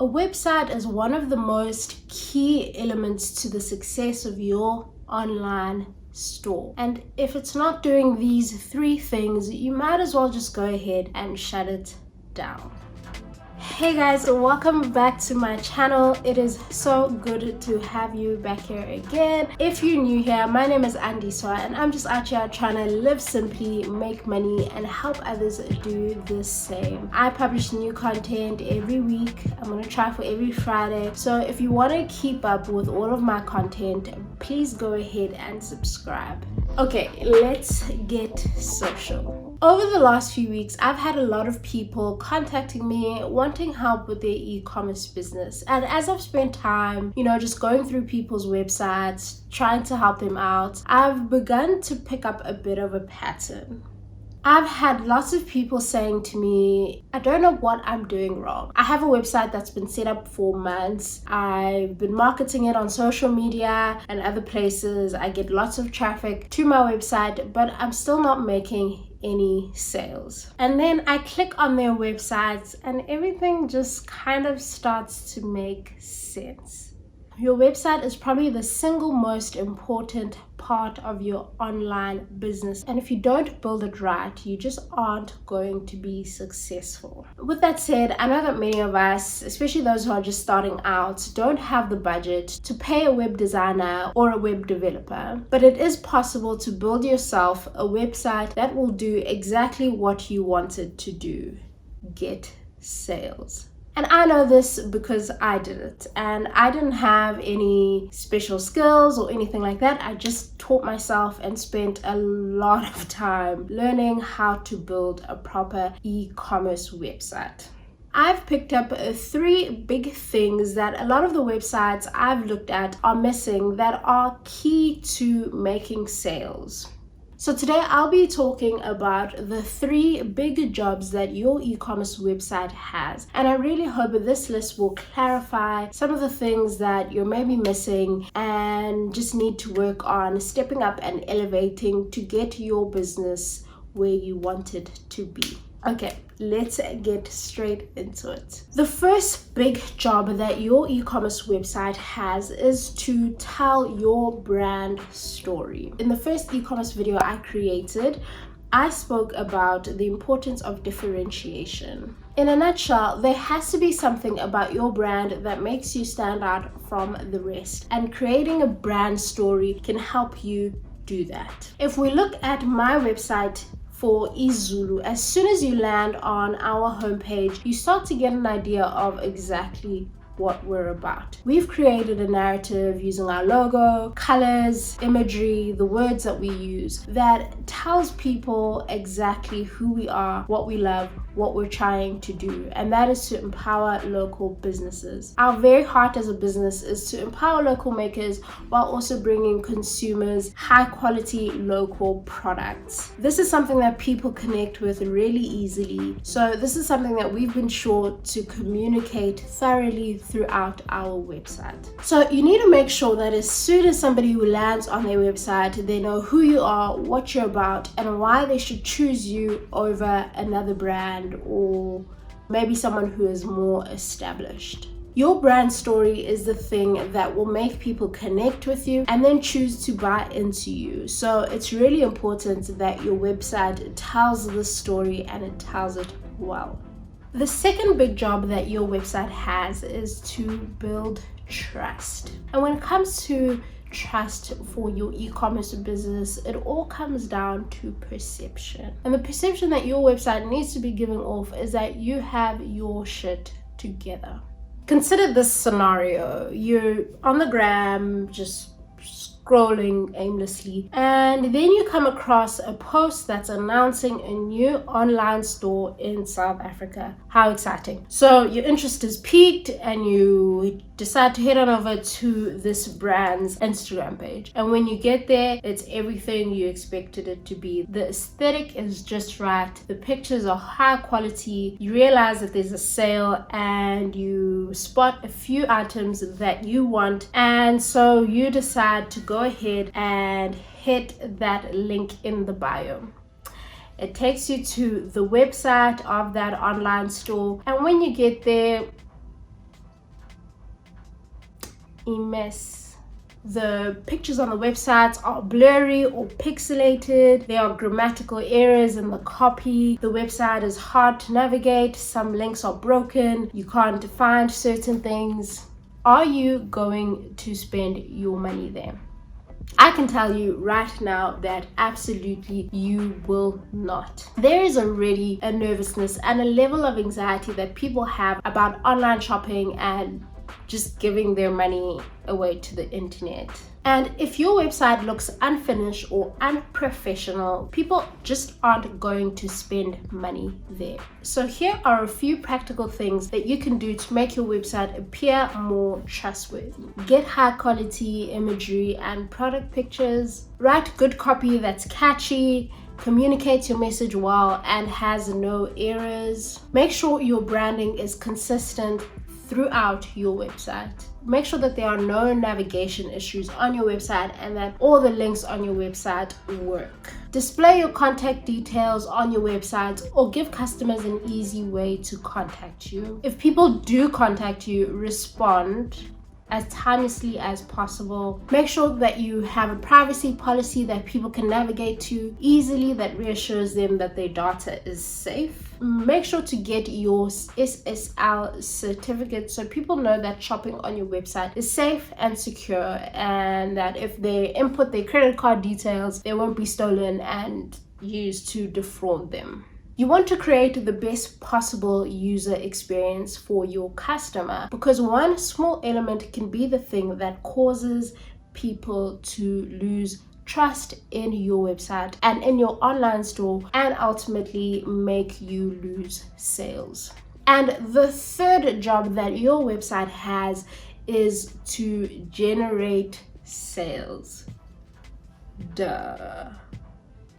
A website is one of the most key elements to the success of your online store. And if it's not doing these three things, you might as well just go ahead and shut it down. Hey guys, welcome back to my channel. It is so good to have you back here again. If you're new here, my name is Andiswa and I'm just out here trying to live simply, make money and help others do the same. I publish new content every week. I'm gonna try for every Friday. So if you want to keep up with all of my content, please go ahead and subscribe. Okay, let's get social. Over the last few weeks, I've had a lot of people contacting me wanting help with their e-commerce business. And as I've spent time, just going through people's websites, trying to help them out, I've begun to pick up a bit of a pattern. I've had lots of people saying to me, I don't know what I'm doing wrong. I have a website that's been set up for months. I've been marketing it on social media and other places. I get lots of traffic to my website, but I'm still not making any sales. And then I click on their websites and everything just kind of starts to make sense. Your website is probably the single most important part of your online business. And if you don't build it right, you just aren't going to be successful. With that said, I know that many of us, especially those who are just starting out, don't have the budget to pay a web designer or a web developer. But it is possible to build yourself a website that will do exactly what you wanted to do: get sales. And I know this because I did it, and I didn't have any special skills or anything like that. I just taught myself and spent a lot of time learning how to build a proper e-commerce website. I've picked up three big things that a lot of the websites I've looked at are missing that are key to making sales. So today I'll be talking about the three big jobs that your e-commerce website has. And I really hope this list will clarify some of the things that you're maybe missing and just need to work on stepping up and elevating to get your business where you want it to be. Okay, let's get straight into it. The first big job that your e-commerce website has is to tell your brand story. In the first e-commerce video I created, I spoke about the importance of differentiation. In a nutshell, there has to be something about your brand that makes you stand out from the rest, and creating a brand story can help you do that. If we look at my website for Izulu, as soon as you land on our homepage, you start to get an idea of exactly what we're about. We've created a narrative using our logo, colors, imagery, the words that we use that tells people exactly who we are, what we love, what we're trying to do, and that is to empower local businesses. Our very heart as a business is to empower local makers while also bringing consumers high quality local products. This is something that people connect with really easily, so this is something that we've been sure to communicate thoroughly throughout our website. So you need to make sure that as soon as somebody who lands on their website, they know who you are, what you're about, and why they should choose you over another brand or maybe someone who is more established. Your brand story is the thing that will make people connect with you and then choose to buy into you. So it's really important that your website tells the story and it tells it well. The second big job that your website has is to build trust. And when it comes to trust for your e-commerce business, it all comes down to perception. And the perception that your website needs to be giving off is that you have your shit together. Consider this scenario. You're on the gram just scrolling aimlessly, and then you come across a post that's announcing a new online store in South Africa. How exciting. So your interest is piqued and you decide to head on over to this brand's Instagram page. And when you get there, it's everything you expected it to be. The aesthetic is just right. The pictures are high quality. You realize that there's a sale and you spot a few items that you want. And so you decide to go ahead and hit that link in the bio. It takes you to the website of that online store, and when you get there, a mess. The pictures on the websites are blurry or pixelated. There are grammatical errors in the copy. The website is hard to navigate. Some links are broken. You can't find certain things. Are you going to spend your money there? I can tell you right now that absolutely you will not. There is already a nervousness and a level of anxiety that people have about online shopping and just giving their money away to the internet. And if your website looks unfinished or unprofessional, people just aren't going to spend money there. So here are a few practical things that you can do to make your website appear more trustworthy. Get high quality imagery and product pictures. Write good copy that's catchy, communicates your message well, and has no errors. Make sure your branding is consistent throughout your website. Make sure that there are no navigation issues on your website and that all the links on your website work. Display your contact details on your website or give customers an easy way to contact you. If people do contact you, respond as timelessly as possible. Make sure that you have a privacy policy that people can navigate to easily, that reassures them that their data is safe. Make sure to get your SSL certificate so people know that shopping on your website is safe and secure, and that if they input their credit card details, they won't be stolen and used to defraud them. You want to create the best possible user experience for your customer, because one small element can be the thing that causes people to lose trust in your website and in your online store, and ultimately make you lose sales. And the third job that your website has is to generate sales. Duh.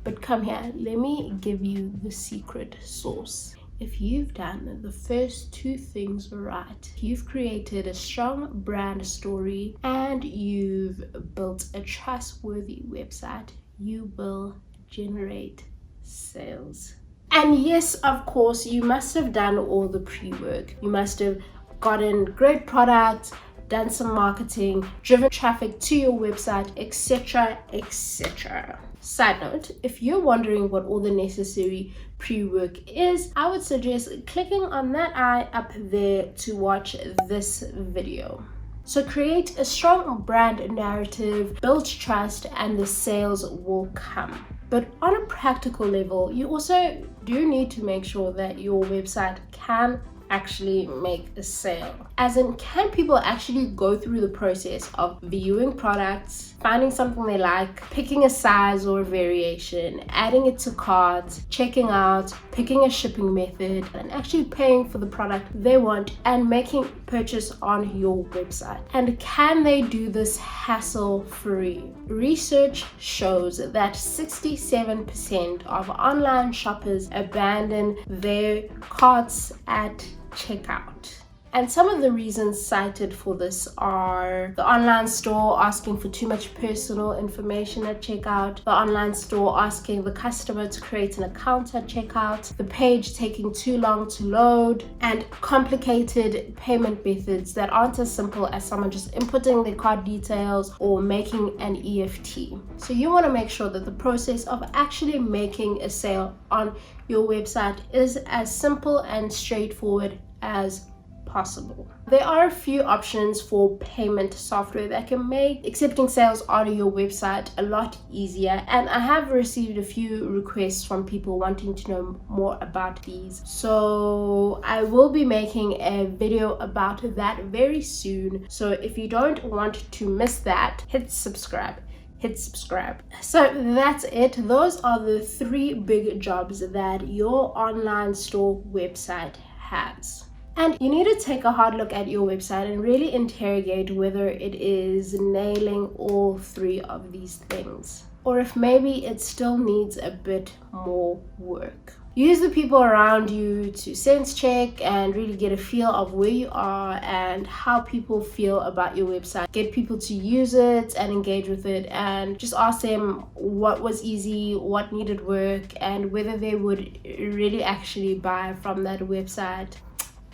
But come here, let me give you the secret sauce. If you've done the first two things right, you've created a strong brand story and you've built a trustworthy website, you will generate sales. And yes, of course, you must have done all the pre-work. You must have gotten great products, done some marketing, driven traffic to your website, etc., etc. Side note, if you're wondering what all the necessary pre-work is, I would suggest clicking on that eye up there to watch this video. So create a strong brand narrative, build trust, and the sales will come. But on a practical level, you also do need to make sure that your website can actually make a sale. As in, can people actually go through the process of viewing products, finding something they like, picking a size or a variation, adding it to carts, checking out, picking a shipping method, and actually paying for the product they want and making purchase on your website? And can they do this hassle-free? Research shows that 67% of online shoppers abandon their carts at checkout. And some of the reasons cited for this are the online store asking for too much personal information at checkout, the online store asking the customer to create an account at checkout, the page taking too long to load, and complicated payment methods that aren't as simple as someone just inputting their card details or making an EFT. So you want to make sure that the process of actually making a sale on your website is as simple and straightforward as possible. There are a few options for payment software that can make accepting sales on your website a lot easier, and I have received a few requests from people wanting to know more about these. So I will be making a video about that very soon. So if you don't want to miss that, hit subscribe. So that's it. Those are the three big jobs that your online store website has. And you need to take a hard look at your website and really interrogate whether it is nailing all three of these things, or if maybe it still needs a bit more work. Use the people around you to sense check and really get a feel of where you are and how people feel about your website. Get people to use it and engage with it, and just ask them what was easy, what needed work, and whether they would really actually buy from that website.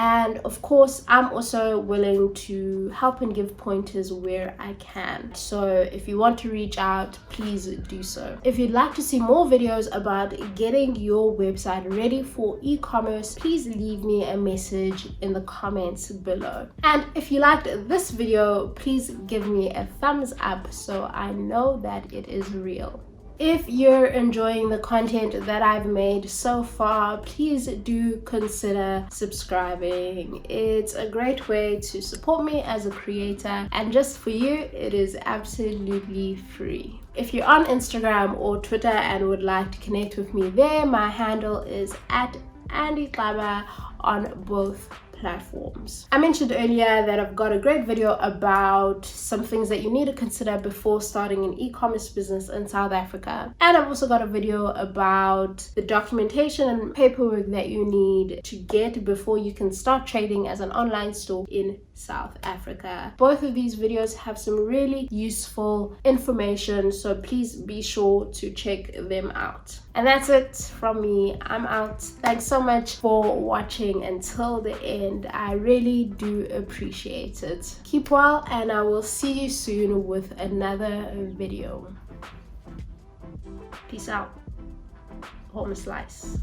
And of course, I'm also willing to help and give pointers where I can. So if you want to reach out, please do so. If you'd like to see more videos about getting your website ready for e-commerce, please leave me a message in the comments below. And if you liked this video, please give me a thumbs up so I know that it is real. If you're enjoying the content that I've made so far, please do consider subscribing. It's a great way to support me as a creator, and just for you, it is absolutely free. If you're on Instagram or Twitter and would like to connect with me there, my handle is @Xaba on both platforms. I mentioned earlier that I've got a great video about some things that you need to consider before starting an e-commerce business in South Africa. And I've also got a video about the documentation and paperwork that you need to get before you can start trading as an online store in South Africa. Both of these videos have some really useful information, so please be sure to check them out. And that's it from me. I'm out. Thanks so much for watching until the end. I really do appreciate it. Keep well, and I will see you soon with another video. Peace out. Home slice.